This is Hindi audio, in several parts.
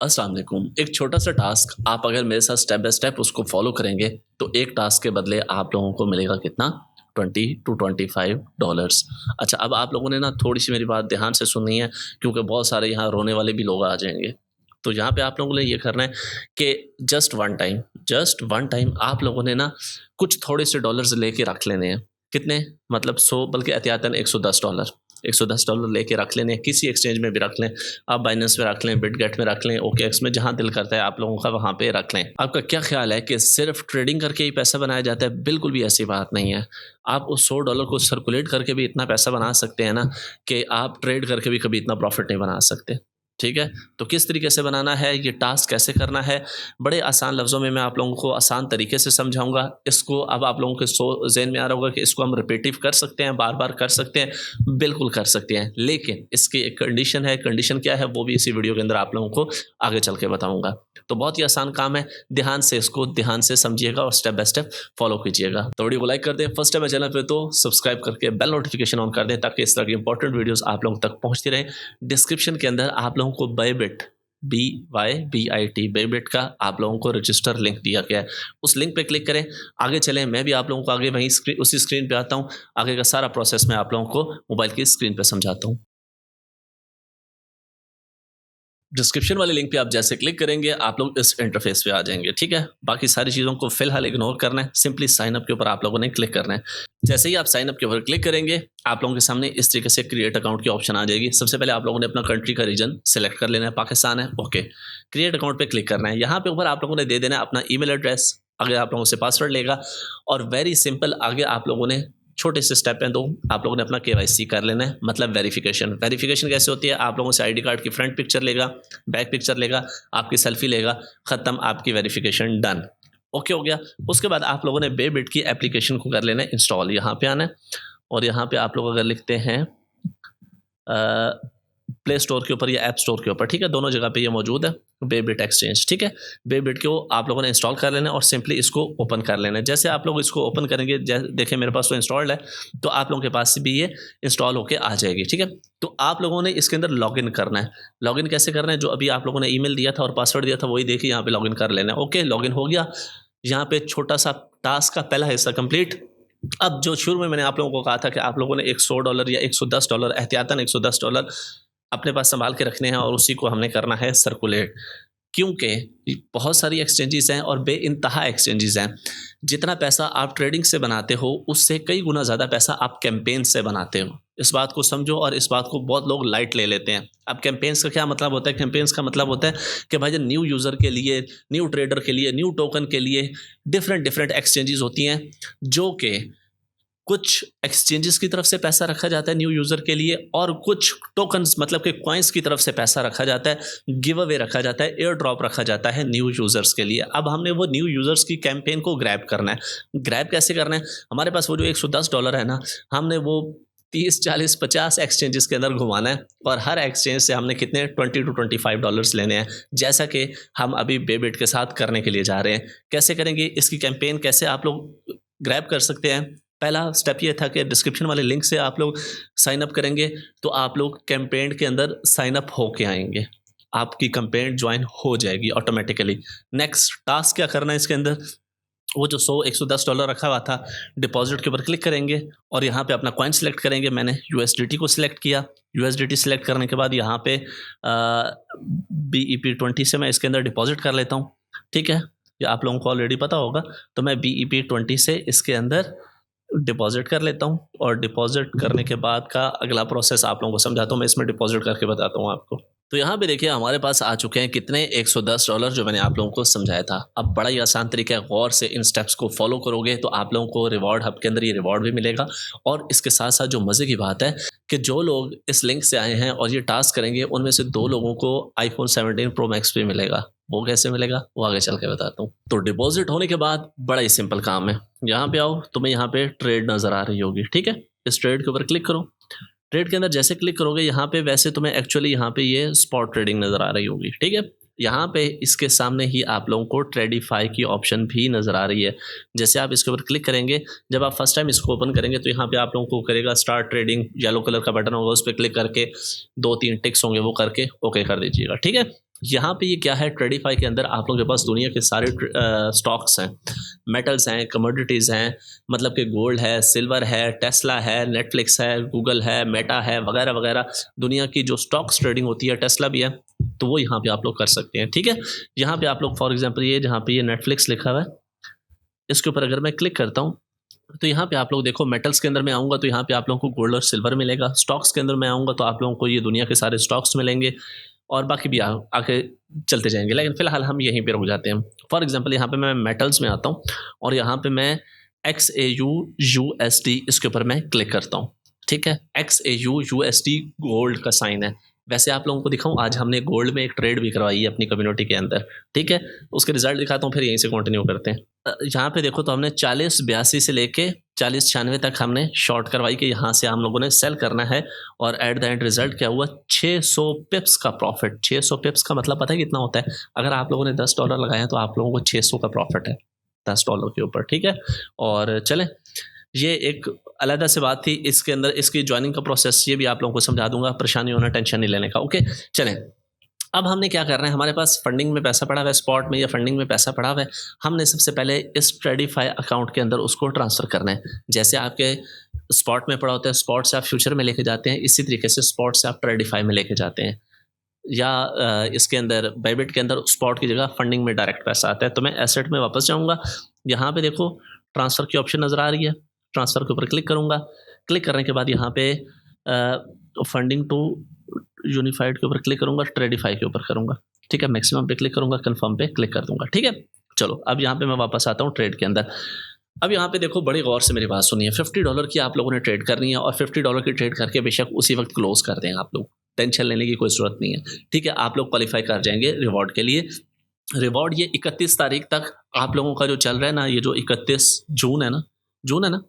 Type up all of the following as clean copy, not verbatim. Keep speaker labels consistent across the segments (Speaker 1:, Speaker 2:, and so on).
Speaker 1: अस्सलाम वालेकुम। एक छोटा सा टास्क आप अगर मेरे साथ स्टेप बाय स्टेप उसको फॉलो करेंगे तो एक टास्क के बदले आप लोगों को मिलेगा कितना 20 to 25 डॉलर्स। अच्छा, अब आप लोगों ने ना थोड़ी सी मेरी बात ध्यान से सुननी है क्योंकि बहुत सारे यहाँ रोने वाले भी लोग आ जाएंगे। तो यहाँ पे आप लोगों ने ये करना है कि जस्ट वन टाइम आप लोगों ने ना कुछ थोड़े से डॉलर्स लेके रख लेने हैं। कितने? मतलब 100, बल्कि एहतियातन $110 $110 लेके रख लेने हैं। किसी एक्सचेंज में भी रख लें, आप बाइनेंस में रख लें, बिटगेट में रख लें, ओकेएक्स में, जहाँ दिल करता है आप लोगों का वहाँ पे रख लें। आपका क्या ख्याल है कि सिर्फ ट्रेडिंग करके ही पैसा बनाया जाता है? बिल्कुल भी ऐसी बात नहीं है। आप उस $100 को सर्कुलेट करके भी इतना पैसा बना सकते हैं ना कि आप ट्रेड करके भी कभी इतना प्रॉफिट नहीं बना सकते। ठीक है, तो किस तरीके से बनाना है, ये टास्क कैसे करना है, बड़े आसान लफ्ज़ों में मैं आप लोगों को आसान तरीके से समझाऊंगा। इसको अब आप लोगों के ज़हन में आ रहा होगा कि इसको हम रिपीटिव कर सकते हैं, बार बार कर सकते हैं। बिल्कुल कर सकते हैं, लेकिन इसकी एक कंडीशन है। कंडीशन क्या है वो भी इसी वीडियो के अंदर आप लोगों को आगे चल के बताऊंगा। तो बहुत ही आसान काम है, ध्यान से इसको ध्यान से समझिएगा और स्टेप बाय स्टेप फॉलो कीजिएगा। तो वीडियो को लाइक कर दें, फर्स्ट टाइम है चैनल पे तो सब्सक्राइब करके बेल नोटिफिकेशन ऑन कर दें ताकि इस तरह की इंपॉर्टेंट वीडियोस आप लोगों तक पहुंचती रहे। डिस्क्रिप्शन के अंदर आप लोगों को बायबिट बायबिट का आप लोगों को रजिस्टर लिंक दिया गया है, उस लिंक पे क्लिक करें। आगे चलें, मैं भी आप लोगों को आगे वहीं उसी स्क्रीन पे आता हूँ। आगे का सारा प्रोसेस मैं आप लोगों को मोबाइल की स्क्रीन पे समझाता हूँ। डिस्क्रिप्शन वाले लिंक पे आप जैसे क्लिक करेंगे आप लोग इस इंटरफेस पे आ जाएंगे। ठीक है, बाकी सारी चीज़ों को फिलहाल इग्नोर करना है, सिंपली साइन अप के ऊपर आप लोगों ने क्लिक करना है। जैसे ही आप साइन अप के ऊपर क्लिक करेंगे आप लोगों के सामने इस तरीके से क्रिएट अकाउंट की ऑप्शन आ जाएगी। सबसे पहले आप लोगों ने अपना कंट्री का रीजन सेलेक्ट कर लेना है, पाकिस्तान है, ओके। क्रिएट अकाउंट पे क्लिक करना है। यहाँ पे ऊपर आप लोगों ने दे देना है अपना ईमेल एड्रेस, आगे आप लोगों से पासवर्ड लेगा और वेरी सिंपल आगे आप लोगों ने छोटे से स्टेप हैं दो। आप लोगों ने अपना KYC कर लेना है, मतलब वेरिफिकेशन कैसे होती है? आप लोगों से ID कार्ड की फ्रंट पिक्चर लेगा, बैक पिक्चर लेगा, आपकी सेल्फी लेगा, ख़त्म, आपकी वेरिफिकेशन डन, ओके हो गया। उसके बाद आप लोगों ने बायबिट की एप्लीकेशन को कर लेना है इंस्टॉल। यहाँ पे आना है और यहाँ पे आप लोग अगर लिखते हैं प्ले स्टोर के ऊपर या ऐप स्टोर के ऊपर, ठीक है, दोनों जगह पे ये मौजूद है, बायबिट एक्सचेंज। ठीक है, बायबिट को आप लोगों ने इंस्टॉल कर लेना है और सिंपली इसको ओपन कर लेना है। जैसे आप लोग इसको ओपन करेंगे, देखें मेरे पास तो इंस्टॉल्ड है, तो आप लोगों के पास भी ये इंस्टॉल होके आ जाएगी। ठीक है, तो आप लोगों ने इसके अंदर लॉगिन करना है। लॉगिन कैसे करना है? जो अभी आप लोगों ने ईमेल दिया था और पासवर्ड दिया था वही देखिए यहाँ पे लॉगिन कर लेना है। ओके, लॉगिन हो गया। यहाँ पे छोटा सा टास्क का पहला हिस्सा कंप्लीट। अब जो शुरू में मैंने आप लोगों को कहा था कि आप लोगों ने $100 या $110, एहतियातन $110 अपने पास संभाल के रखने हैं और उसी को हमने करना है सर्कुलेट, क्योंकि बहुत सारी एक्सचेंजेस हैं और बेइंतहा एक्सचेंजेस हैं। जितना पैसा आप ट्रेडिंग से बनाते हो उससे कई गुना ज़्यादा पैसा आप कैंपेन से बनाते हो। इस बात को समझो और इस बात को बहुत लोग लाइट ले लेते हैं। अब कैंपेन्स का क्या मतलब होता है? कैंपेन्स का मतलब होता है कि भाई न्यू यूज़र के लिए, न्यू ट्रेडर के लिए, न्यू टोकन के लिए डिफरेंट एक्सचेंजेस होती हैं, जो कि कुछ एक्सचेंजेस की तरफ से पैसा रखा जाता है न्यू यूज़र के लिए और कुछ टोकन्स मतलब कि कॉइन्स की तरफ से पैसा रखा जाता है, गिव अवे रखा जाता है, एयर ड्रॉप रखा जाता है न्यू यूज़र्स के लिए। अब हमने वो न्यू यूज़र्स की कैंपेन को ग्रैब करना है। ग्रैब कैसे करना है? हमारे पास वो जो $110 है ना, हमने वो 30, 40, 50 एक्सचेंजेस के अंदर घुमाना है और हर एक्सचेंज से हमने कितने $20 to 25 लेने हैं, जैसा कि हम अभी बायबिट के साथ करने के लिए जा रहे हैं। कैसे करेंगे इसकी कैंपेन, कैसे आप लोग ग्रैब कर सकते हैं? पहला स्टेप ये था कि डिस्क्रिप्शन वाले लिंक से आप लोग साइन अप करेंगे तो आप लोग कैंपेन के अंदर साइन अप होके आएंगे, आपकी कैंपेन ज्वाइन हो जाएगी ऑटोमेटिकली। नेक्स्ट टास्क क्या करना है इसके अंदर? वो जो $110 रखा हुआ था, डिपॉजिट के ऊपर क्लिक करेंगे और यहाँ पे अपना कॉइन सेलेक्ट करेंगे। मैंने USDT को सिलेक्ट किया। USDT सिलेक्ट करने के बाद यहाँ पे BEP20 से मैं इसके अंदर डिपॉजिट कर लेता हूँ। ठीक है, ये आप लोगों को ऑलरेडी पता होगा, तो मैं BEP20 से इसके अंदर डिपॉजिट कर लेता हूँ और डिपॉजिट करने के बाद का अगला प्रोसेस आप लोगों को समझाता हूँ। मैं इसमें डिपॉजिट करके बताता हूँ आपको। तो यहाँ पे देखिए हमारे पास आ चुके हैं कितने $110 जो मैंने आप लोगों को समझाया था। अब बड़ा ही आसान तरीका है, गौर से इन स्टेप्स को फॉलो करोगे तो आप लोगों को रिवॉर्ड हब के अंदर ये रिवॉर्ड भी मिलेगा। और इसके साथ साथ जो मज़े की बात है कि जो लोग इस लिंक से आए हैं और ये टास्क करेंगे उनमें से 2 लोगों को iPhone 17 Pro Max भी मिलेगा। वो कैसे मिलेगा वो आगे चल के बताता हूँ। तो डिपॉजिट होने के बाद बड़ा ही सिंपल काम है, यहाँ पे आओ, तुम्हें यहाँ पे ट्रेड नज़र आ रही होगी। ठीक है, इस ट्रेड के ऊपर क्लिक करो। ट्रेड के अंदर जैसे क्लिक करोगे यहाँ पे वैसे तुम्हें एक्चुअली यहाँ पे ये स्पॉट ट्रेडिंग नज़र आ रही होगी। ठीक है, यहाँ पे इसके सामने ही आप लोगों को ट्रेडिफाई की ऑप्शन भी नज़र आ रही है। जैसे आप इसके ऊपर क्लिक करेंगे, जब आप फर्स्ट टाइम इसको ओपन करेंगे तो यहाँ पे आप लोगों को करेगा स्टार्ट ट्रेडिंग, येलो कलर का बटन होगा, उस पर क्लिक करके 2-3 टिक्स होंगे वो करके ओके कर दीजिएगा। ठीक है, यहाँ पे ये क्या है, ट्रेडिफाई के अंदर आप लोगों के पास दुनिया के सारे स्टॉक्स हैं, मेटल्स हैं, कमोडिटीज़ हैं, मतलब कि गोल्ड है, सिल्वर है, टेस्ला है, नेटफ्लिक्स है, गूगल है, मेटा है, वगैरह वगैरह। दुनिया की जो स्टॉक्स ट्रेडिंग होती है, टेस्ला भी है, तो वो यहाँ पे आप लोग कर सकते हैं। ठीक है, यहाँ पे आप लोग फॉर एग्जांपल ये जहाँ पे ये नेटफ्लिक्स लिखा हुआ है, इसके ऊपर अगर मैं क्लिक करता हूँ तो यहाँ पे आप लोग देखो, मेटल्स के अंदर मैं आऊँगा तो यहाँ पे आप लोगों को गोल्ड और सिल्वर मिलेगा। स्टॉक्स के अंदर मैं आऊँगा तो आप लोगों को ये दुनिया के सारे स्टॉक्स मिलेंगे और बाकी भी आगे चलते जाएंगे, लेकिन फिलहाल हम यहीं पे रुक जाते हैं। फॉर एग्जांपल यहाँ पे मैं मेटल्स में आता हूँ और यहाँ पे मैं XAUUSD इसके ऊपर मैं क्लिक करता हूँ। ठीक है, XAUUSD गोल्ड का साइन है। वैसे आप लोगों को दिखाऊं, आज हमने गोल्ड में एक ट्रेड भी करवाई है अपनी कम्युनिटी के अंदर। ठीक है, उसके रिजल्ट दिखाता हूँ, फिर यहीं से कंटिन्यू करते हैं। यहाँ पे देखो तो हमने 40.82 से लेके 40.96 तक हमने शॉर्ट करवाई कि यहाँ से हम लोगों ने सेल करना है, और एट द एंड रिजल्ट क्या हुआ, 600 पिप्स का प्रॉफिट। 600 पिप्स का मतलब पता है कितना होता है? अगर आप लोगों ने $10 लगाए हैं तो आप लोगों को 600 का प्रॉफिट है $10 के ऊपर। ठीक है, और चलें, ये एक अलग से बात थी। इसके अंदर इसकी ज्वाइनिंग का प्रोसेस ये भी आप लोगों को समझा दूंगा, परेशानी होना, टेंशन नहीं लेने का। ओके, चलें, अब हमने क्या करना है, हमारे पास फंडिंग में पैसा पड़ा हुआ है, स्पॉट में या फंडिंग में पैसा पड़ा हुआ है, हमने सबसे पहले इस ट्रेडिफाई अकाउंट के अंदर उसको ट्रांसफ़र करना है। जैसे आपके स्पॉट में पड़ा होता है, स्पॉट से आप फ्यूचर में लेके जाते हैं, इसी तरीके से स्पॉट से आप ट्रेडिफाई में लेके जाते हैं, या इसके अंदर बाइबिट के अंदर स्पॉट की जगह फंडिंग में डायरेक्ट पैसा आता है। तो मैं एसेट में वापस जाऊँगा, यहाँ पे देखो ट्रांसफ़र की ऑप्शन नज़र आ रही है, ट्रांसफ़र के ऊपर क्लिक करूँगा। क्लिक करने के बाद यहाँ पे फंडिंग टू यूनिफाइड के ऊपर क्लिक करूँगा, ट्रेडिफाई के ऊपर करूँगा। ठीक है, मैक्सिमम पे क्लिक करूँगा, कंफर्म पे क्लिक कर दूँगा। ठीक है, चलो अब यहाँ पे मैं वापस आता हूँ ट्रेड के अंदर। अब यहाँ पे देखो, बड़ी गौर से मेरी बात सुनिए। $50 की आप लोगों ने ट्रेड करनी है और $50 की ट्रेड करके बेशक उसी वक्त क्लोज कर दें आप लोग, टेंशन लेने की कोई ज़रूरत नहीं है। ठीक है, आप लोग क्वालिफाई कर जाएंगे रिवॉर्ड के लिए। रिवॉर्ड ये 31 तारीख तक आप लोगों का जो चल रहा है ना, ये जो 31 जून है ना, जून है ना,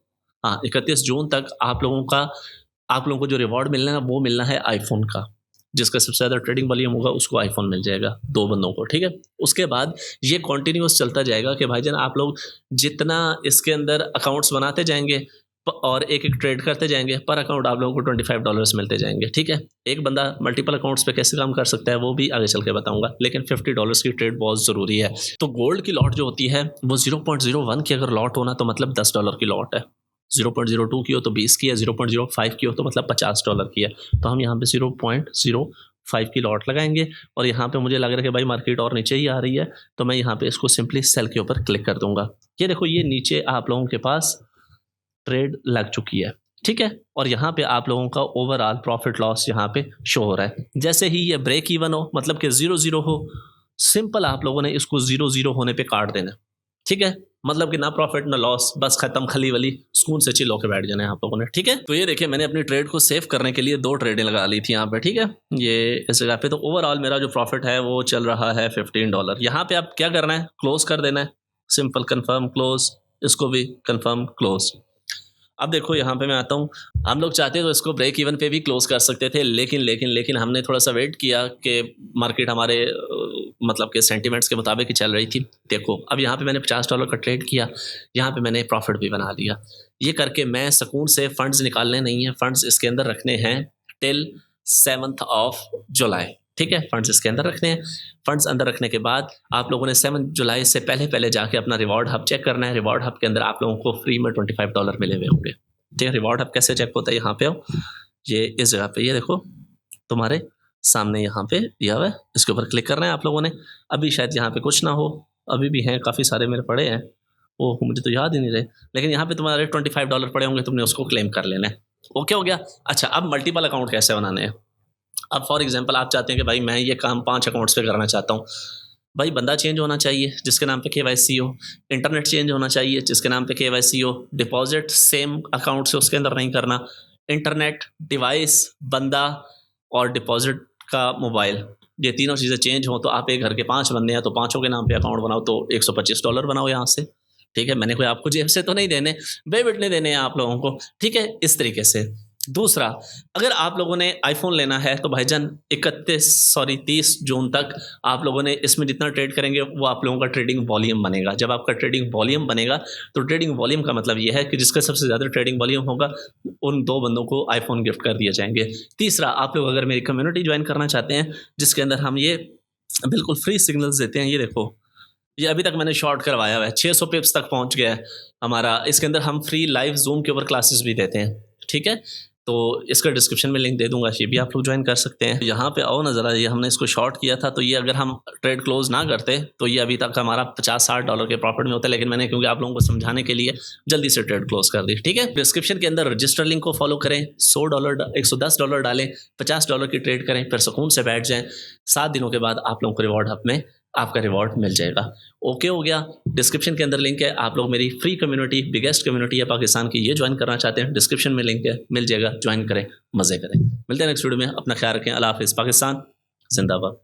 Speaker 1: हाँ 31 जून तक आप लोगों को जो रिवॉर्ड मिलना है वो मिलना है आईफोन का। जिसका सबसे ज़्यादा ट्रेडिंग वॉल्यूम होगा उसको आईफोन मिल जाएगा, 2 बंदों को। ठीक है, उसके बाद ये कॉन्टीन्यूस चलता जाएगा कि भाईजान आप लोग जितना इसके अंदर अकाउंट्स बनाते जाएंगे और एक एक ट्रेड करते जाएंगे, पर अकाउंट आप लोगों को $25 मिलते जाएंगे। ठीक है, एक बंदा मल्टीपल अकाउंट्स पे कैसे काम कर सकता है वो भी आगे चल के बताऊंगा, लेकिन $50 की ट्रेड बहुत ज़रूरी है। तो गोल्ड की लॉट जो होती है वो 0.01 की अगर लॉट होना तो मतलब $10 की लॉट है, 0.02 की हो तो 20 की है, 0.05 की हो तो मतलब $50 की है। तो हम यहाँ पे 0.05 की लॉट लगाएंगे और यहाँ पे मुझे लग रहा है कि भाई मार्केट और नीचे ही आ रही है, तो मैं यहाँ पे इसको सिंपली सेल के ऊपर क्लिक कर दूंगा। ये देखो, ये नीचे आप लोगों के पास ट्रेड लग चुकी है। ठीक है, और यहाँ पे आप लोगों का ओवरऑल प्रॉफिट लॉस यहाँ पे शो हो रहा है। जैसे ही ये ब्रेक इवन हो, मतलब कि 0-0 हो, सिंपल आप लोगों ने इसको 0-0 होने पे काट देना। ठीक है, मतलब कि ना प्रॉफिट ना लॉस, बस खत्म, खली वाली, सुकून से चिल होकर बैठ जाना है आप लोगों ने। ठीक है, तो ये देखिए, मैंने अपनी ट्रेड को सेव करने के लिए 2 ट्रेडें लगा ली थी यहाँ पे। ठीक है, ये इस जगह पे, तो ओवरऑल मेरा जो प्रॉफिट है वो चल रहा है $15। यहाँ पे आप क्या करना है, क्लोज कर देना है, सिंपल कंफर्म क्लोज, इसको भी कंफर्म क्लोज। अब देखो यहाँ पे मैं आता हूँ, हम लोग चाहते तो इसको ब्रेक इवन पे भी क्लोज कर सकते थे, लेकिन हमने थोड़ा सा वेट किया कि मार्केट हमारे मतलब के सेंटिमेंट्स के मुताबिक ही चल रही थी। देखो अब यहाँ पे मैंने $50 का ट्रेड किया, यहाँ पे मैंने प्रॉफिट भी बना लिया। ये करके मैं सुकून से फंड्स निकालने नहीं है, फंड्स इसके अंदर रखने हैं टिल 7 जुलाई। ठीक है, फंड्स इसके अंदर रखने हैं। फंड्स अंदर रखने के बाद आप लोगों ने 7 जुलाई से पहले जाके अपना रिवॉर्ड हब चेक करना है। रिवॉर्ड हब के अंदर आप लोगों को फ्री में $25 मिले हुए होंगे। ठीक है, रिवॉर्ड हब कैसे चेक होता है, यहाँ पे आओ, ये इस जगह पे, ये देखो तुम्हारे सामने यहाँ पे दिया हुआ है, इसके ऊपर क्लिक करना है आप लोगों ने। अभी शायद यहाँ पे कुछ ना हो, अभी भी हैं, काफ़ी सारे मेरे पड़े हैं, वो मुझे तो याद ही नहीं रहे, लेकिन यहाँ पे तुम्हारे $25 पड़े होंगे, तुमने उसको क्लेम कर लेना है। ओके हो गया। अच्छा, अब मल्टीपल अकाउंट कैसे बनाने हैं। अब फॉर एग्जांपल आप चाहते हैं कि भाई मैं ये काम 5 अकाउंट्स पे करना चाहता हूँ। भाई बंदा चेंज होना चाहिए जिसके नाम पे KYC हो, इंटरनेट चेंज होना चाहिए जिसके नाम पे KYC हो, डिपॉजिट सेम अकाउंट से उसके अंदर नहीं करना, इंटरनेट, डिवाइस, बंदा और डिपॉजिट का मोबाइल, ये तीनों चीज़ें चेंज हो तो आप एक घर के 5 बंदे हैं तो पाँचों के नाम पे अकाउंट बनाओ, तो $125 बनाओ यहाँ से। ठीक है, मैंने कोई आपको जेब से तो नहीं देने, बेबिट नहीं देने हैं आप लोगों को। ठीक है, इस तरीके से। दूसरा, अगर आप लोगों ने आईफोन लेना है तो भाईजान 30 जून तक आप लोगों ने इसमें जितना ट्रेड करेंगे वो आप लोगों का ट्रेडिंग वॉल्यूम बनेगा। जब आपका ट्रेडिंग वॉल्यूम बनेगा तो ट्रेडिंग वॉल्यूम का मतलब ये है कि जिसका सबसे ज़्यादा ट्रेडिंग वॉल्यूम होगा उन 2 बंदों को आईफोन गिफ्ट कर दिए जाएंगे। तीसरा, आप लोग अगर मेरी कम्युनिटी ज्वाइन करना चाहते हैं जिसके अंदर हम ये बिल्कुल फ्री सिग्नल्स देते हैं। ये देखो, ये अभी तक मैंने शॉर्ट करवाया हुआ है, 600 पिप्स तक पहुंच गया है हमारा। इसके अंदर हम फ्री लाइव जूम के ऊपर क्लासेस भी देते हैं, ठीक है। तो इसका डिस्क्रिप्शन में लिंक दे दूंगा, ये भी आप लोग ज्वाइन कर सकते हैं। यहाँ पे आओ ना ज़रा, ये हमने इसको शॉर्ट किया था, तो ये अगर हम ट्रेड क्लोज ना करते तो ये अभी तक हमारा $50-60 के प्रॉफिट में होता है, लेकिन मैंने क्योंकि आप लोगों को समझाने के लिए जल्दी से ट्रेड क्लोज कर दी, ठीक है। डिस्क्रिप्शन के अंदर रजिस्टर लिंक को फॉलो करें, $100 $110 डालें, $50 की ट्रेड करें, फिर सुकून से बैठ जाएं। 7 दिनों के बाद आप लोगों को रिवॉर्ड हब में आपका रिवॉर्ड मिल जाएगा। ओके हो गया। डिस्क्रिप्शन के अंदर लिंक है, आप लोग मेरी फ्री कम्युनिटी, बिगेस्ट कम्युनिटी है पाकिस्तान की, ये ज्वाइन करना चाहते हैं, डिस्क्रिप्शन में लिंक है, मिल जाएगा, ज्वाइन करें, मज़े करें। मिलते हैं नेक्स्ट वीडियो में, अपना ख्याल रखें। अल्लाह हाफिज़। पाकिस्तान जिंदाबाद।